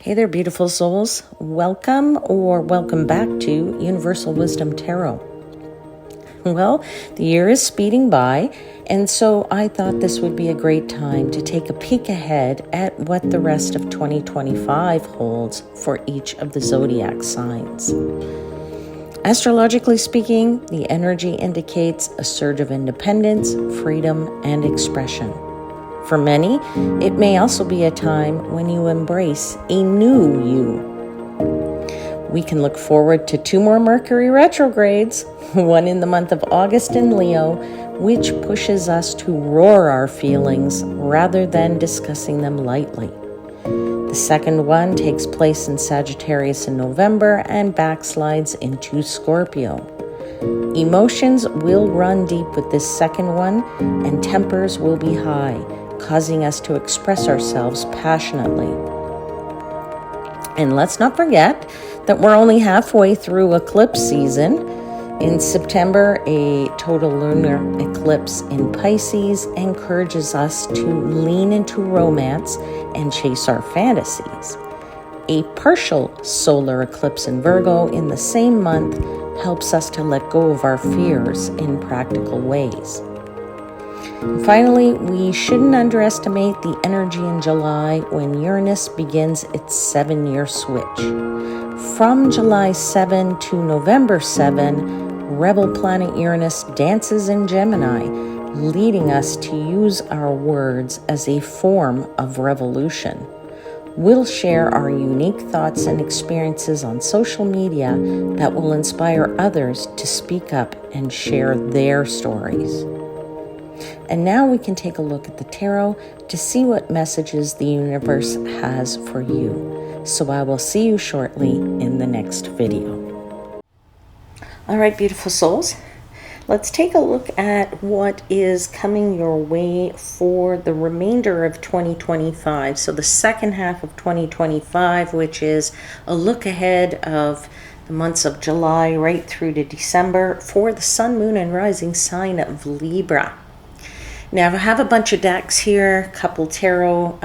Hey there, beautiful souls. Welcome or welcome back to Universal Wisdom Tarot. Well, the year is speeding by, and so I thought this would be a great time to take a peek ahead at what the rest of 2025 holds for each of the zodiac signs. Astrologically speaking, the energy indicates a surge of independence, freedom, and expression. For many, it may also be a time when you embrace a new you. We can look forward to 2 more Mercury retrogrades, one in the month of August in Leo, which pushes us to roar our feelings rather than discussing them lightly. The second one takes place in Sagittarius in November and backslides into Scorpio. Emotions will run deep with this second one, and tempers will be high, causing us to express ourselves passionately. And let's not forget that we're only halfway through eclipse season. In September, a total lunar eclipse in Pisces encourages us to lean into romance and chase our fantasies. A partial solar eclipse in Virgo in the same month helps us to let go of our fears in practical ways. And finally, we shouldn't underestimate the energy in July when Uranus begins its 7-year switch. From July 7 to November 7, rebel planet Uranus dances in Gemini, leading us to use our words as a form of revolution. We'll share our unique thoughts and experiences on social media that will inspire others to speak up and share their stories. And now we can take a look at the tarot to see what messages the universe has for you. So I will see you shortly in the next video. All right, beautiful souls. Let's take a look at what is coming your way for the remainder of 2025. So the second half of 2025, which is a look ahead of the months of July right through to December for the sun, moon, and rising sign of Libra. Now, I have a bunch of decks here, a couple tarot,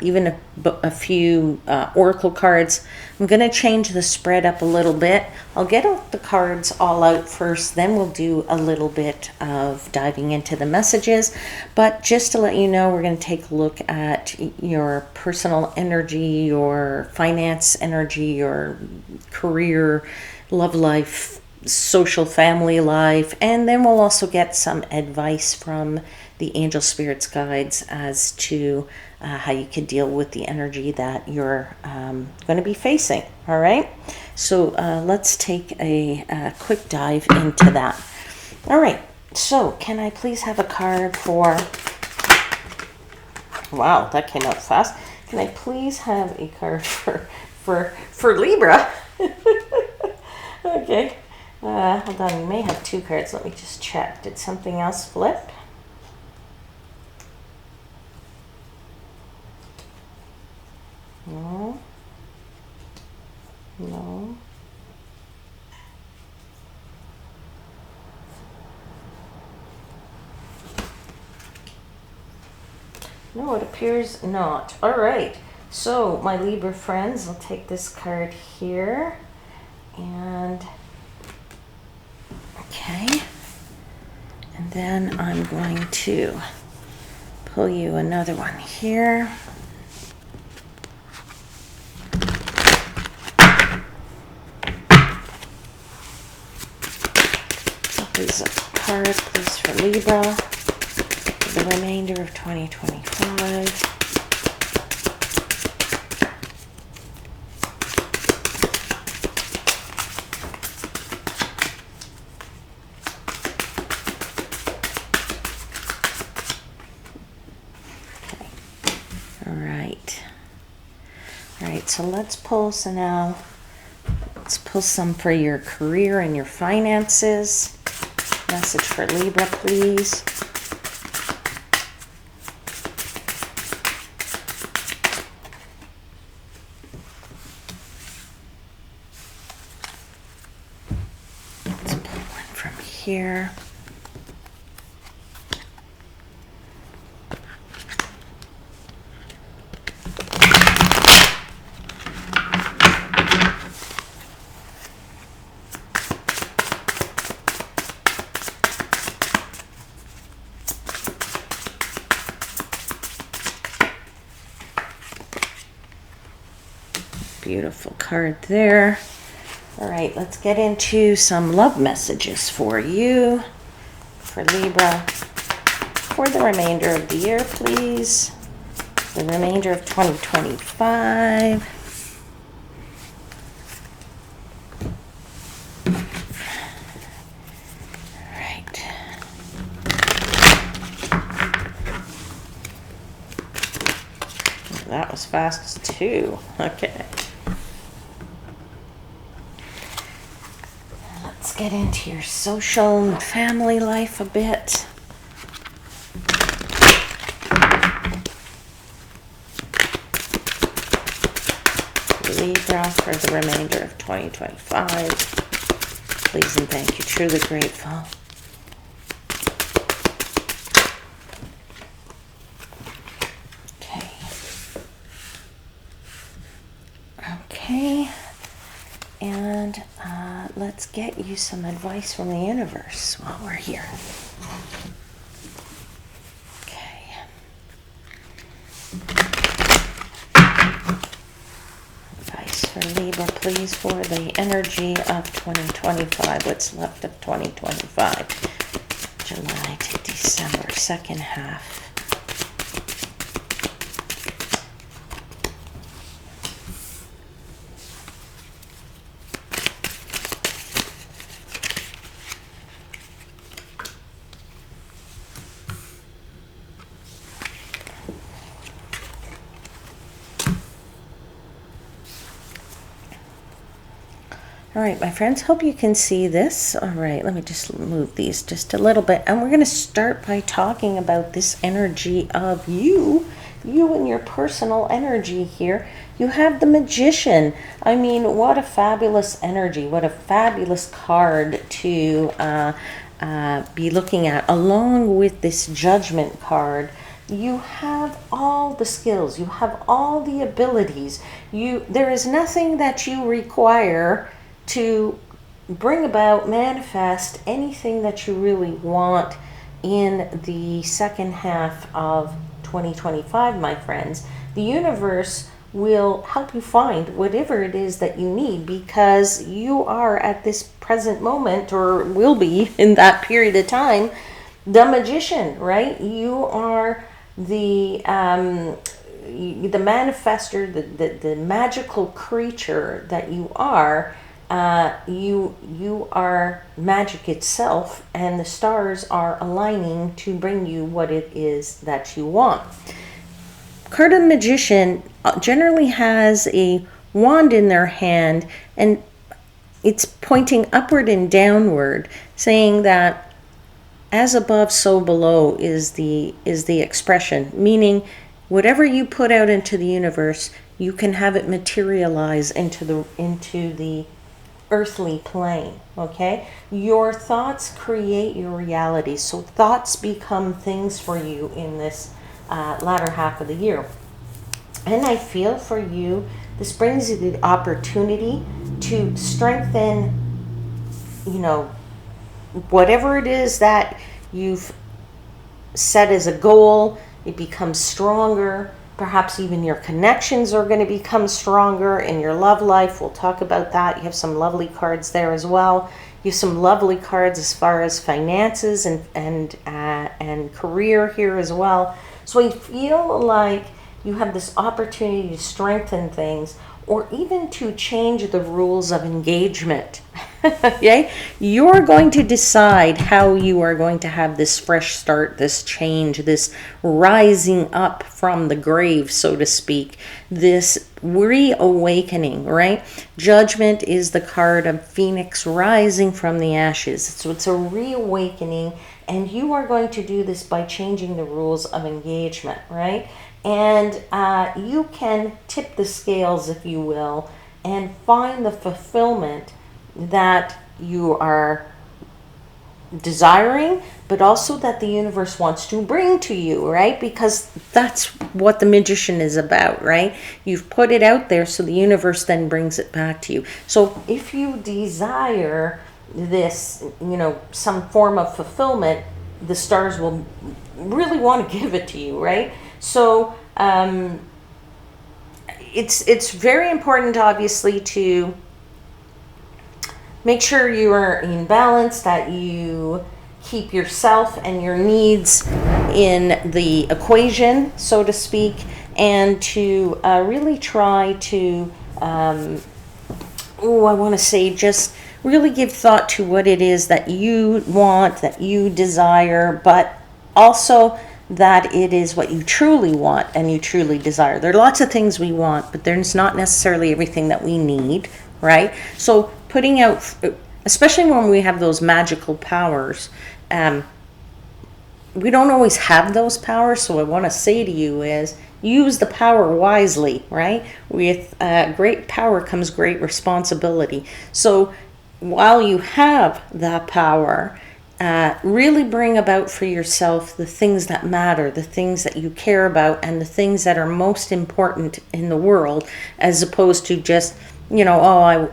even a few oracle cards. I'm going to change the spread up a little bit. I'll get the cards all out first, then we'll do a little bit of diving into the messages. But just to let you know, we're going to take a look at your personal energy, your finance energy, your career, love life, social family life, and then we'll also get some advice from the angel spirits guides as to how you can deal with the energy that you're going to be facing. All right, so let's take a quick dive into that. All right, so can I please have a card for, wow, that came out fast. Can I please have a card for Libra? Okay. Hold on, we may have 2 cards. Let me just check. Did something else flip? No. No. No, it appears not. All right. So, my Libra friends, I'll take this card here. And okay, and then I'm going to pull you another one here. So please a card, please, for Libra for the remainder of 2025. All right, so let's pull some for your career and your finances. Message for Libra, please. Let's pull one from here. Beautiful card there. All right, let's get into some love messages for you, for Libra, for the remainder of the year, please. The remainder of 2025. All right. That was fast too. Okay. Let's get into your social and family life a bit. Libra for the remainder of 2025. Please and thank you. Truly grateful. Okay. Okay. And let's get you some advice from the universe while we're here. Okay. Advice for Libra, please, for the energy of 2025. What's left of 2025? July to December, second half. All right, my friends, hope you can see this. All right, let me just move these just a little bit. And we're going to start by talking about this energy of you and your personal energy here. You have the Magician. I mean, what a fabulous energy. What a fabulous card to be looking at, along with this Judgment card. You have all the skills. You have all the abilities. There is nothing that you require to bring about, manifest anything that you really want in the second half of 2025, my friends. The universe will help you find whatever it is that you need, because you are at this present moment, or will be in that period of time, the Magician, right? You are the manifester, the magical creature that you are. You are magic itself, and the stars are aligning to bring you what it is that you want. Card of Magician generally has a wand in their hand, and it's pointing upward and downward, saying that as above, so below is the expression, meaning whatever you put out into the universe, you can have it materialize into the earthly plane. Okay, your thoughts create your reality, so thoughts become things for you in this latter half of the year. And I feel for you, this brings you the opportunity to strengthen, whatever it is that you've set as a goal. It becomes stronger. Perhaps even your connections are going to become stronger in your love life. We'll talk about that. You have some lovely cards there as well. You have some lovely cards as far as finances and career here as well. So I feel like you have this opportunity to strengthen things, or even to change the rules of engagement. Okay? You're going to decide how you are going to have this fresh start, this change, this rising up from the grave, so to speak, this reawakening, right? Judgment is the card of Phoenix rising from the ashes. So it's a reawakening, and you are going to do this by changing the rules of engagement, right? And you can tip the scales, if you will, and find the fulfillment that you are desiring, but also that the universe wants to bring to you, right? Because that's what the Magician is about, right? You've put it out there, so the universe then brings it back to you. So if you desire this, some form of fulfillment, the stars will really want to give it to you, right? So it's very important, obviously, to make sure you are in balance, that you keep yourself and your needs in the equation, so to speak, and to really try to, I want to say, just really give thought to what it is that you want, that you desire, but also that it is what you truly want and you truly desire. There are lots of things we want, but there's not necessarily everything that we need, right? So putting out, especially when we have those magical powers, we don't always have those powers. So I want to say to you is use the power wisely, right? With great power comes great responsibility. So while you have that power, really bring about for yourself the things that matter, the things that you care about, and the things that are most important in the world, as opposed to just, I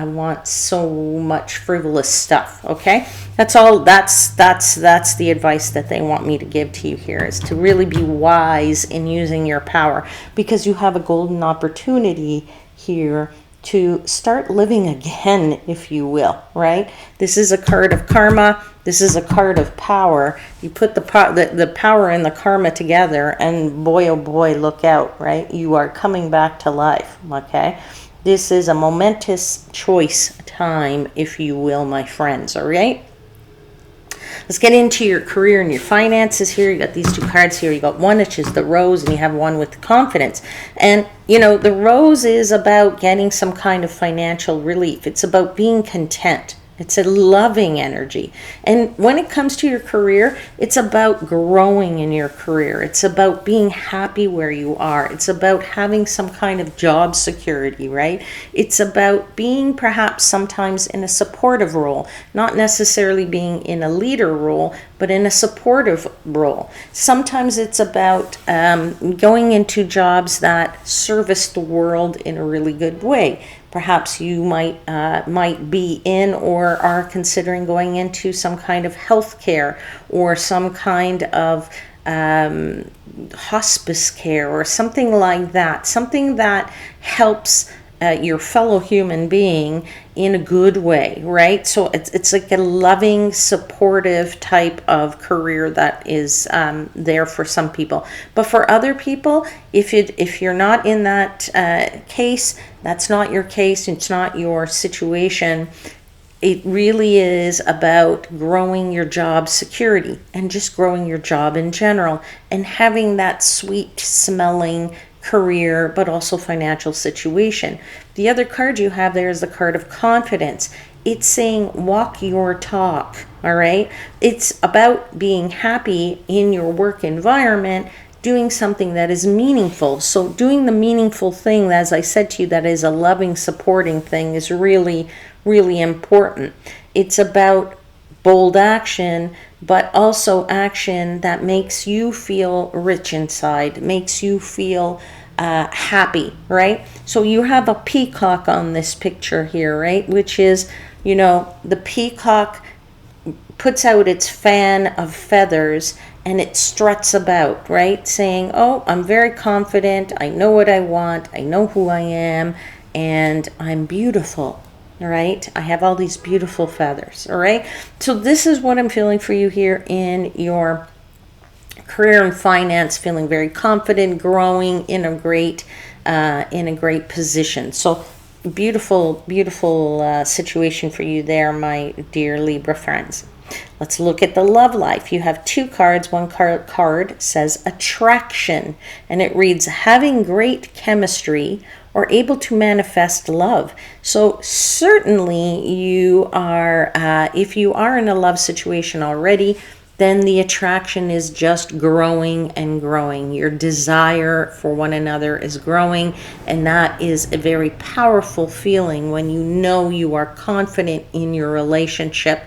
want so much frivolous stuff. Okay, that's all. That's the advice that they want me to give to you here, is to really be wise in using your power, because you have a golden opportunity here to start living again, if you will, right? This is a card of karma. This is a card of power. You put the power and the karma together, and boy, oh boy, look out, right? You are coming back to life, okay? This is a momentous choice time, if you will, my friends, all right? Let's get into your career and your finances here. You got these two cards here. You got one which is the rose, and you have one with confidence. And, the rose is about getting some kind of financial relief. It's about being content. It's a loving energy. And when it comes to your career, it's about growing in your career. It's about being happy where you are. It's about having some kind of job security, right? It's about being perhaps sometimes in a supportive role, not necessarily being in a leader role, but in a supportive role. Sometimes it's about going into jobs that service the world in a really good way. Perhaps you might be in or are considering going into some kind of healthcare or some kind of hospice care or something like that. Something that helps your fellow human being in a good way, right? So it's like a loving, supportive type of career that is there for some people. But for other people, if you're not in that case, that's not your case, it's not your situation. It really is about growing your job security and just growing your job in general and having that sweet smelling career, but also financial situation. The other card you have there is the card of confidence. It's saying walk your talk, all right? It's about being happy in your work environment, doing something that is meaningful. So doing the meaningful thing, as I said to you, that is a loving, supporting thing, is really, really important. It's about bold action, but also action that makes you feel rich inside, makes you feel happy, right? So you have a peacock on this picture here, right? Which is, the peacock puts out its fan of feathers and it struts about, right? Saying, oh, I'm very confident. I know what I want. I know who I am. And I'm beautiful. All right, I have all these beautiful feathers. All right, so this is what I'm feeling for you here in your career and finance. Feeling very confident, growing in a great position. So beautiful, beautiful situation for you there, my dear Libra friends. Let's look at the love life. You have two cards. One card says attraction, and it reads having great chemistry or able to manifest love. So certainly you are, if you are in a love situation already, then the attraction is just growing and growing. Your desire for one another is growing, and that is a very powerful feeling when you know you are confident in your relationship.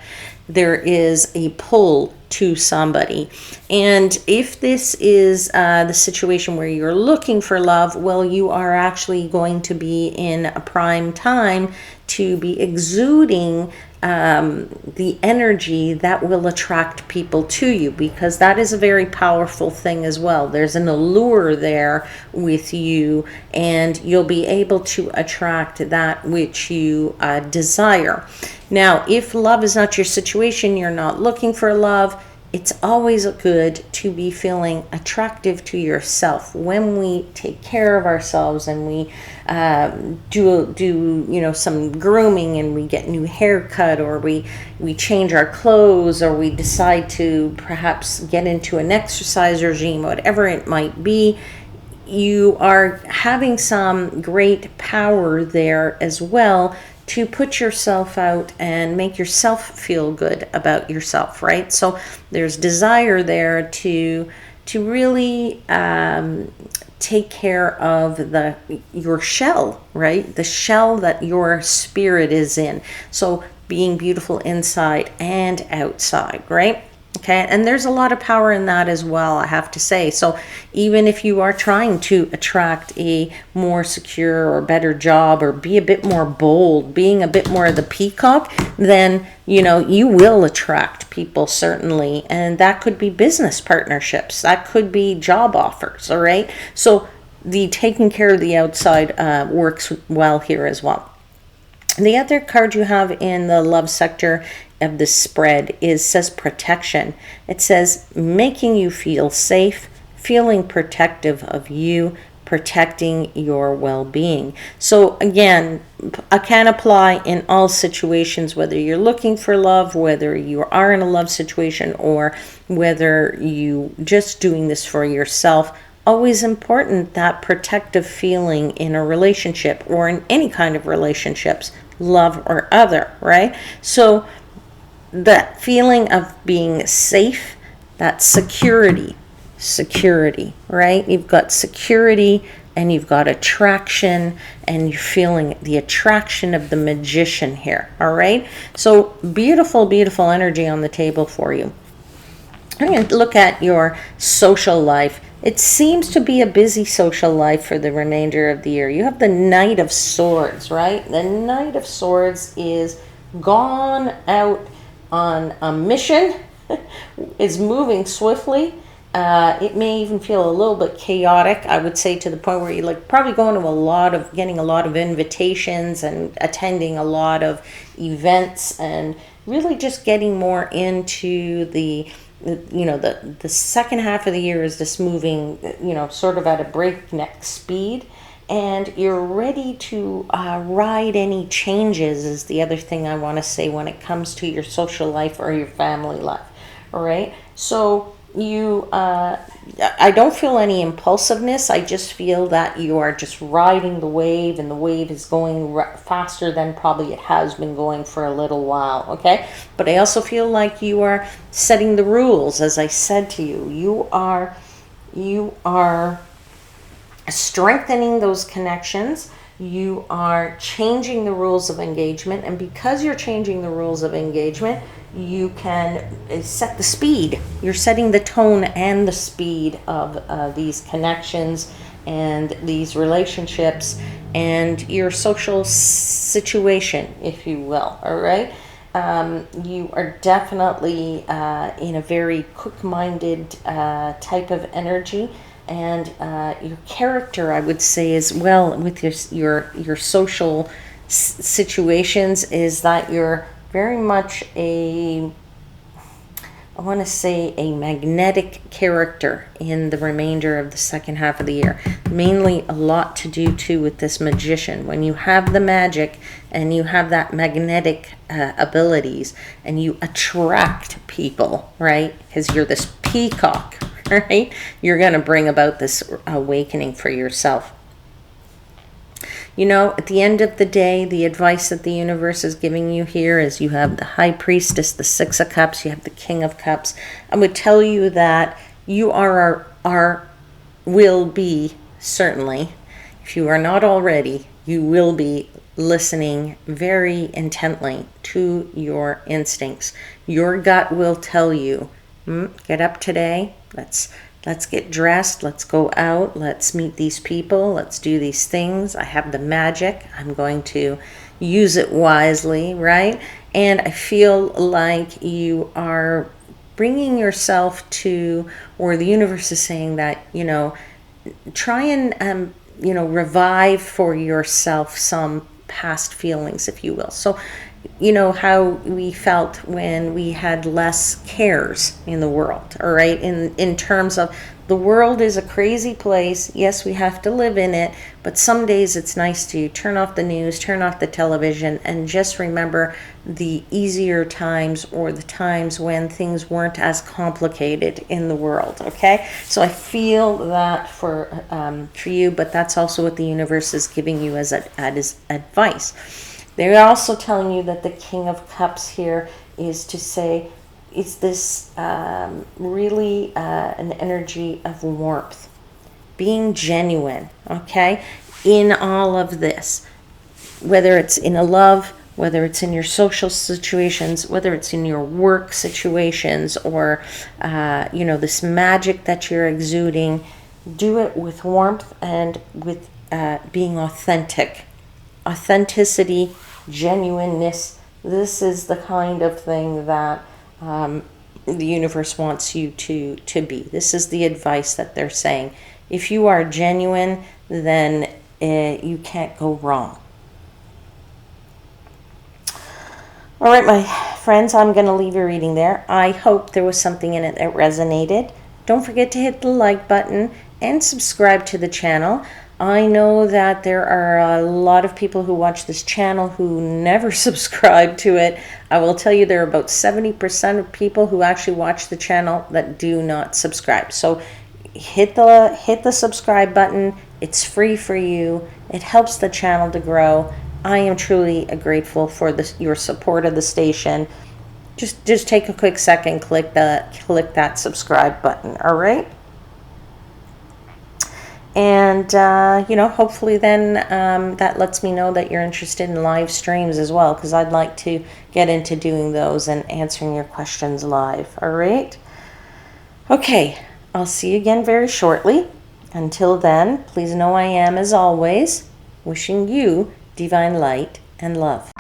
There is a pull to somebody. And if this is the situation where you're looking for love, well, you are actually going to be in a prime time to be exuding the energy that will attract people to you, because that is a very powerful thing as well. There's an allure there with you, and you'll be able to attract that which you desire. Now, if love is not your situation, you're not looking for love, it's always good to be feeling attractive to yourself. When we take care of ourselves and we do some grooming, and we get new haircut, or we change our clothes, or we decide to perhaps get into an exercise regime, whatever it might be, you are having some great power there as well to put yourself out and make yourself feel good about yourself, right? So there's desire there to really take care of your shell, right? The shell that your spirit is in. So being beautiful inside and outside, right? Okay, and there's a lot of power in that as well, I have to say. So even if you are trying to attract a more secure or better job, or be a bit more bold, being a bit more of the peacock, then you will attract people, certainly. And that could be business partnerships, that could be job offers, all right? So the taking care of the outside works well here as well. The other card you have in the love sector of the spread says protection. It says making you feel safe, feeling protective of you, protecting your well-being. So again, I can apply in all situations, whether you're looking for love, whether you are in a love situation, or whether you just doing this for yourself. Always important, that protective feeling in a relationship, or in any kind of relationships, love or other, right? So that feeling of being safe, that security, right? You've got security, and you've got attraction, and you're feeling the attraction of the magician here, all right? So beautiful, beautiful energy on the table for you. I'm going to look at your social life. It seems to be a busy social life for the remainder of the year. You have the Knight of Swords, right? The Knight of Swords is gone out on a mission, is moving swiftly. It may even feel a little bit chaotic, I would say, to the point where you're probably going to getting a lot of invitations and attending a lot of events, and really just getting more into the second half of the year is just moving, sort of at a breakneck speed. And you're ready to ride any changes, is the other thing I want to say when it comes to your social life or your family life. All right. So I don't feel any impulsiveness. I just feel that you are just riding the wave, and the wave is going faster than probably it has been going for a little while. Okay. But I also feel like you are setting the rules. As I said to you, you are strengthening those connections. You are changing the rules of engagement, and because you're changing the rules of engagement, you can set the speed. You're setting the tone and the speed of these connections and these relationships and your social situation, if you will. All right. You are definitely in a very quick-minded type of energy. And your character, I would say, as well, with your social situations, is that you're very much a magnetic character in the remainder of the second half of the year. Mainly a lot to do too with this magician. When you have the magic and you have that magnetic abilities, and you attract people, right? Because you're this peacock, right? You're going to bring about this awakening for yourself. At the end of the day, the advice that the universe is giving you here is you have the High Priestess, the Six of Cups, you have the King of Cups. I would tell you that you will be, certainly, if you are not already, you will be listening very intently to your instincts. Your gut will tell you, get up today, let's get dressed, let's go out, let's meet these people, let's do these things. I have the magic, I'm going to use it wisely, right? And I feel like you are bringing yourself to, or the universe is saying that, try and, revive for yourself some past feelings, if you will. So, how we felt when we had less cares in the world, all right? In terms of, the world is a crazy place. Yes, we have to live in it, but some days it's nice to turn off the news, turn off the television, and just remember the easier times, or the times when things weren't as complicated in the world, okay? So I feel that for you, but that's also what the universe is giving you as advice. They're also telling you that the King of Cups here is to say, it's this really an energy of warmth, being genuine, okay, in all of this, whether it's in a love, whether it's in your social situations, whether it's in your work situations, or, this magic that you're exuding. Do it with warmth and with being authentic. Authenticity, genuineness. This is the kind of thing that the universe wants you to be. This is the advice that they're saying. If you are genuine, then you can't go wrong. All right, my friends, I'm going to leave your reading there. I hope there was something in it that resonated. Don't forget to hit the like button and subscribe to the channel. I know that there are a lot of people who watch this channel who never subscribe to it. I will tell you, there are about 70% of people who actually watch the channel that do not subscribe. So hit the subscribe button. It's free for you. It helps the channel to grow. I am truly grateful for your support of the station. Just take a quick second, click that subscribe button. All right. And, hopefully then that lets me know that you're interested in live streams as well, because I'd like to get into doing those and answering your questions live. All right? Okay, I'll see you again very shortly. Until then, please know I am, as always, wishing you divine light and love.